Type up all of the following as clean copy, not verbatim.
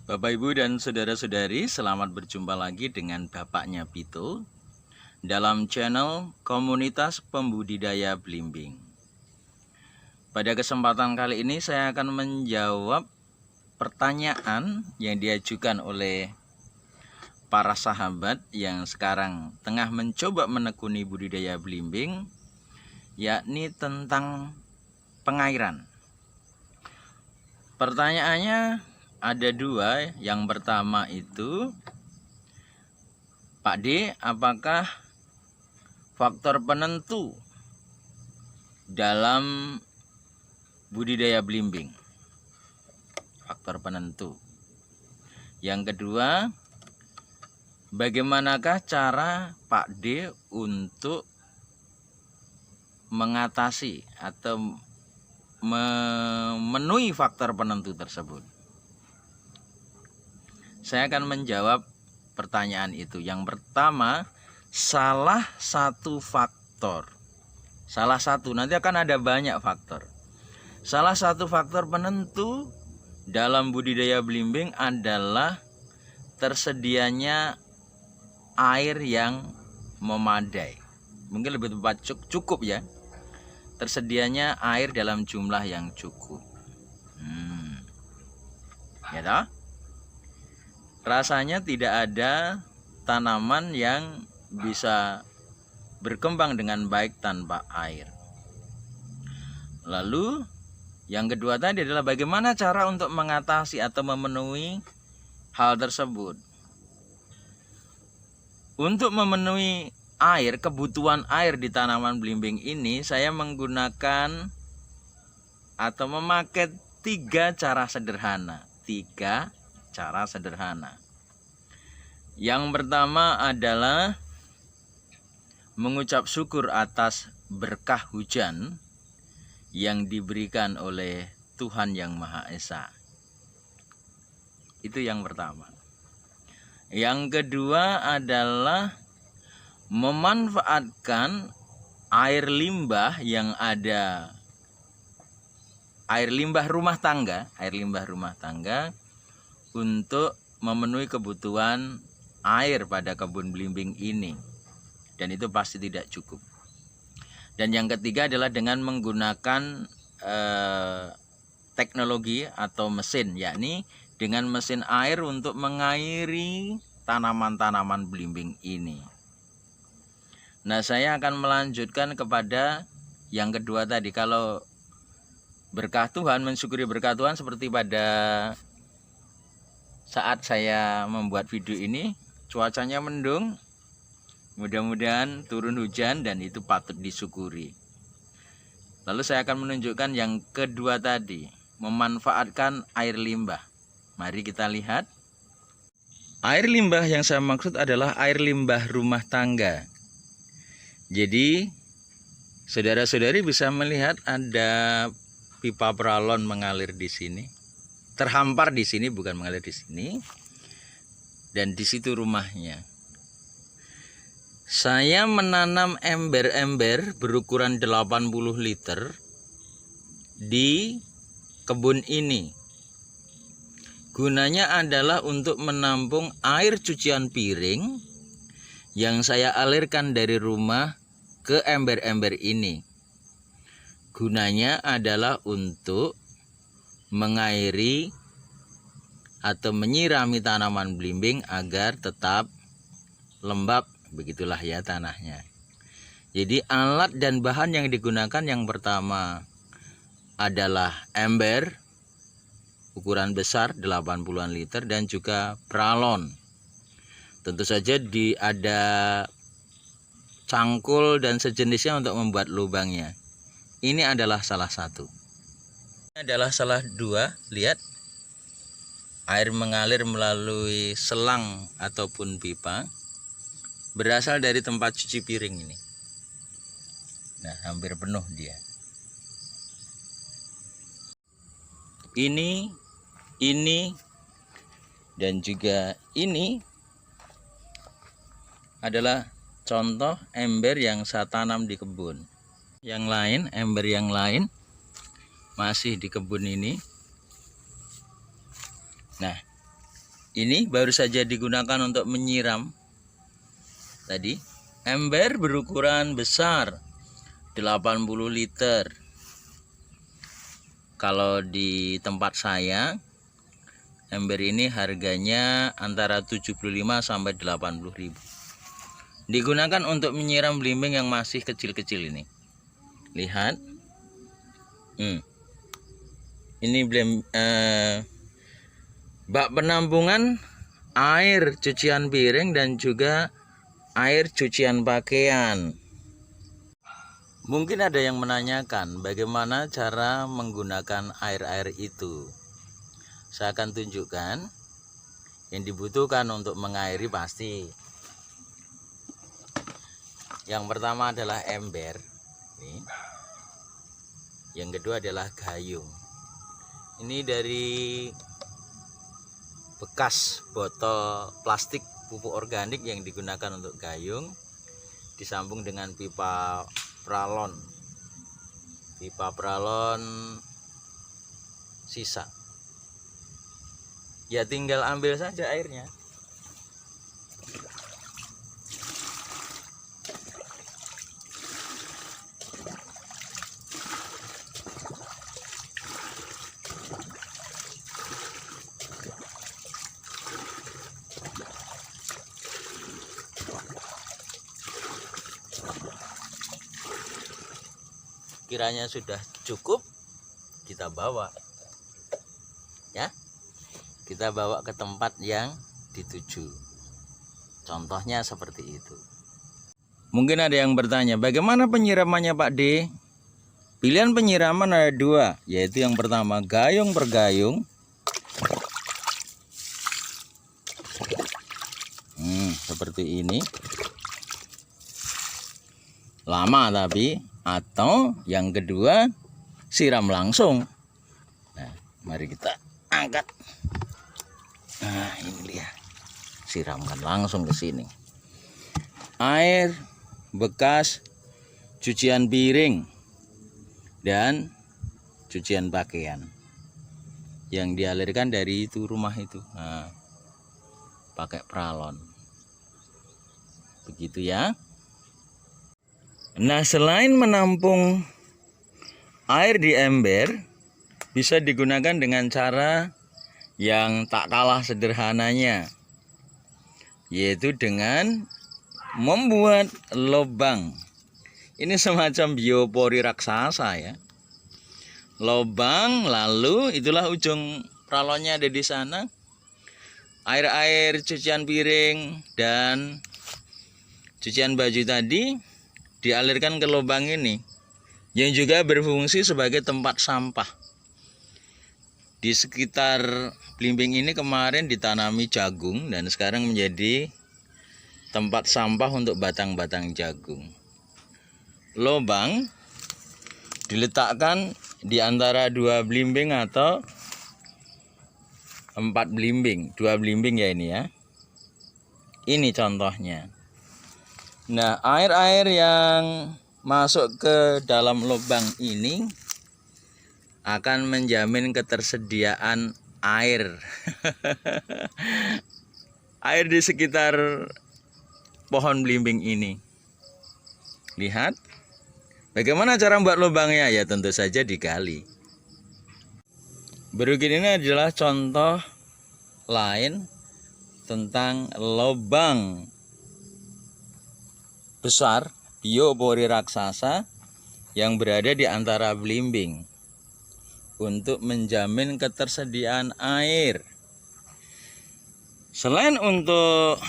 Bapak, Ibu, dan saudara-saudari, selamat berjumpa lagi dengan Bapaknya Pito dalam channel Komunitas Pembudidaya Belimbing. Pada kesempatan kali ini saya akan menjawab pertanyaan yang diajukan oleh para sahabat yang sekarang tengah mencoba menekuni budidaya belimbing, yakni tentang pengairan. Pertanyaannya ada dua. Yang pertama itu, Pak D, apakah faktor penentu dalam budidaya belimbing? Faktor penentu. Yang kedua, bagaimanakah cara Pak D untuk mengatasi atau memenuhi faktor penentu tersebut? Saya akan menjawab pertanyaan itu. Yang pertama, salah satu faktor. Nanti akan ada banyak faktor. Salah satu faktor penentu dalam budidaya belimbing adalah tersedianya air yang memadai. Mungkin lebih tepat cukup ya. Tersedianya air dalam jumlah yang cukup. Ya toh? Rasanya tidak ada tanaman yang bisa berkembang dengan baik tanpa air. Lalu yang kedua tadi adalah bagaimana cara untuk mengatasi atau memenuhi hal tersebut. Untuk memenuhi air, kebutuhan air di tanaman belimbing ini, saya menggunakan atau memakai tiga cara sederhana. Yang pertama adalah mengucap syukur atas berkah hujan yang diberikan oleh Tuhan Yang Maha Esa. Itu yang pertama. Yang kedua adalah memanfaatkan air limbah yang ada, air limbah rumah tangga untuk memenuhi kebutuhan air pada kebun belimbing ini. Dan itu pasti tidak cukup. Dan yang ketiga adalah dengan menggunakan teknologi atau mesin, yakni dengan mesin air untuk mengairi tanaman-tanaman belimbing ini. Nah, saya akan melanjutkan kepada yang kedua tadi. Kalau berkah Tuhan, mensyukuri berkah Tuhan seperti pada saat saya membuat video ini, cuacanya mendung, mudah-mudahan turun hujan dan itu patut disyukuri. Lalu saya akan menunjukkan yang kedua tadi, memanfaatkan air limbah. Mari kita lihat. Air limbah yang saya maksud adalah air limbah rumah tangga. Jadi saudara-saudari bisa melihat ada pipa peralon mengalir di sini. Terhampar di sini, bukan mengalir di sini. Dan di situ rumahnya. Saya menanam ember-ember berukuran 80 liter di kebun ini. Gunanya adalah untuk menampung air cucian piring yang saya alirkan dari rumah ke ember-ember ini. Gunanya adalah untuk mengairi atau menyirami tanaman belimbing agar tetap lembab. Begitulah ya tanahnya. Jadi alat dan bahan yang digunakan yang pertama adalah ember ukuran besar 80-an liter dan juga peralon. Tentu saja ada cangkul dan sejenisnya untuk membuat lubangnya. Ini adalah salah satu. Ini adalah salah dua. Lihat, air mengalir melalui selang ataupun pipa, berasal dari tempat cuci piring ini. Nah, hampir penuh dia. Ini dan juga ini adalah contoh ember yang saya tanam di kebun. Yang lain, ember yang lain masih di kebun ini. Nah, Ini baru saja digunakan untuk menyiram. Tadi ember berukuran besar 80 liter. Kalau di tempat saya ember ini harganya antara 75 sampai 80 ribu. Digunakan untuk menyiram belimbing yang masih kecil-kecil ini. Lihat. Ini bak penampungan air cucian piring dan juga air cucian pakaian. Mungkin ada yang menanyakan bagaimana cara menggunakan air-air itu. Saya akan tunjukkan. Yang dibutuhkan untuk mengairi pasti. Yang pertama adalah ember. Nih. Yang kedua adalah gayung. Ini dari bekas botol plastik pupuk organik yang digunakan untuk gayung, disambung dengan pipa pralon. Pipa pralon sisa. Ya tinggal ambil saja airnya. Kiranya sudah cukup, kita bawa ya, kita bawa ke tempat yang dituju. Contohnya seperti itu. Mungkin ada yang bertanya, bagaimana penyiramannya Pak D? Pilihan penyiraman ada dua, yaitu yang pertama gayung per gayung. Seperti ini, lama tapi. Atau yang kedua siram langsung. Nah, mari kita angkat. Nah, ini dia. Siramkan langsung ke sini. Air bekas cucian piring dan cucian pakaian yang dialirkan dari itu rumah itu. Nah, pakai pralon. Begitu ya. Nah, selain menampung air di ember, bisa digunakan dengan cara yang tak kalah sederhananya, yaitu dengan membuat lubang. Ini semacam biopori raksasa ya. Lubang, lalu itulah ujung pralonnya ada di sana. Air-air cucian piring dan cucian baju tadi dialirkan ke lubang ini, yang juga berfungsi sebagai tempat sampah. Di sekitar belimbing ini kemarin ditanami jagung dan sekarang menjadi tempat sampah untuk batang-batang jagung. Lubang diletakkan di antara dua belimbing atau 4 belimbing, 2 belimbing ya ini ya. Ini contohnya. Nah, air-air yang masuk ke dalam lubang ini akan menjamin ketersediaan air. Air di sekitar pohon belimbing ini. Lihat. Bagaimana cara membuat lubangnya? Ya tentu saja digali. Berikut ini adalah contoh lain tentang lubang besar biopori raksasa yang berada di antara belimbing untuk menjamin ketersediaan air. Selain untuk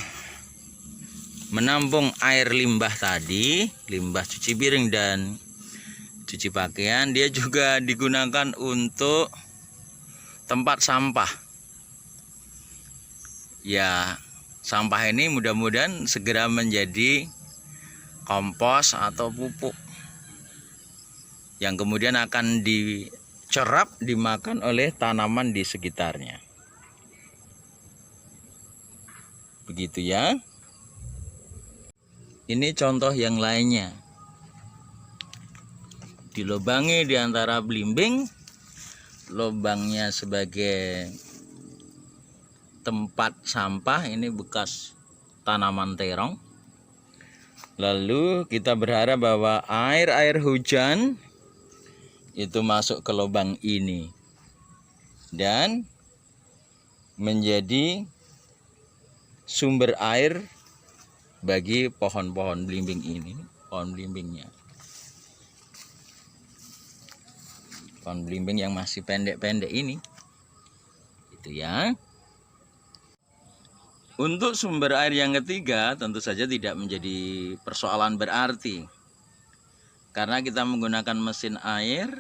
menampung air limbah tadi, limbah cuci piring dan cuci pakaian, dia juga digunakan untuk tempat sampah. Ya, sampah ini mudah-mudahan segera menjadi kompos atau pupuk yang kemudian akan dicerap, dimakan oleh tanaman di sekitarnya. Begitu ya. Ini contoh yang lainnya. Dilubangi di antara belimbing, lubangnya sebagai tempat sampah, ini bekas tanaman terong. Lalu kita berharap bahwa air hujan itu masuk ke lubang ini dan menjadi sumber air bagi pohon-pohon belimbing ini. Pohon belimbingnya, pohon belimbing yang masih pendek-pendek ini, itu ya. Untuk sumber air yang ketiga tentu saja tidak menjadi persoalan berarti, karena kita menggunakan mesin air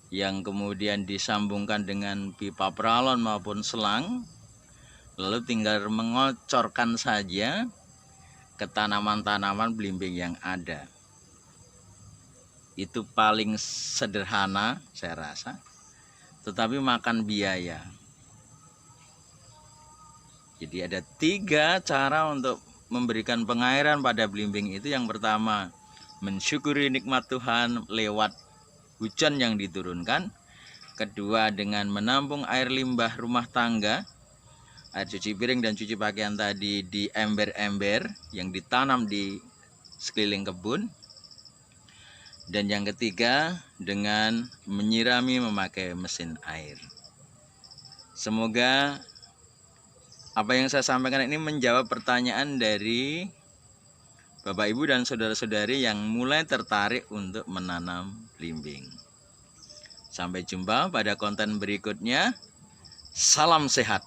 yang kemudian disambungkan dengan pipa pralon maupun selang, lalu tinggal mengocorkan saja ke tanaman-tanaman belimbing yang ada. Itu paling sederhana saya rasa, tetapi makan biaya. Jadi ada 3 cara untuk memberikan pengairan pada belimbing itu. Yang pertama, mensyukuri nikmat Tuhan lewat hujan yang diturunkan. Kedua, dengan menampung air limbah rumah tangga, air cuci piring dan cuci pakaian tadi di ember-ember yang ditanam di sekeliling kebun. Dan yang ketiga, dengan menyirami memakai mesin air. Semoga apa yang saya sampaikan ini menjawab pertanyaan dari Bapak Ibu dan saudara-saudari yang mulai tertarik untuk menanam belimbing. Sampai jumpa pada konten berikutnya. Salam sehat.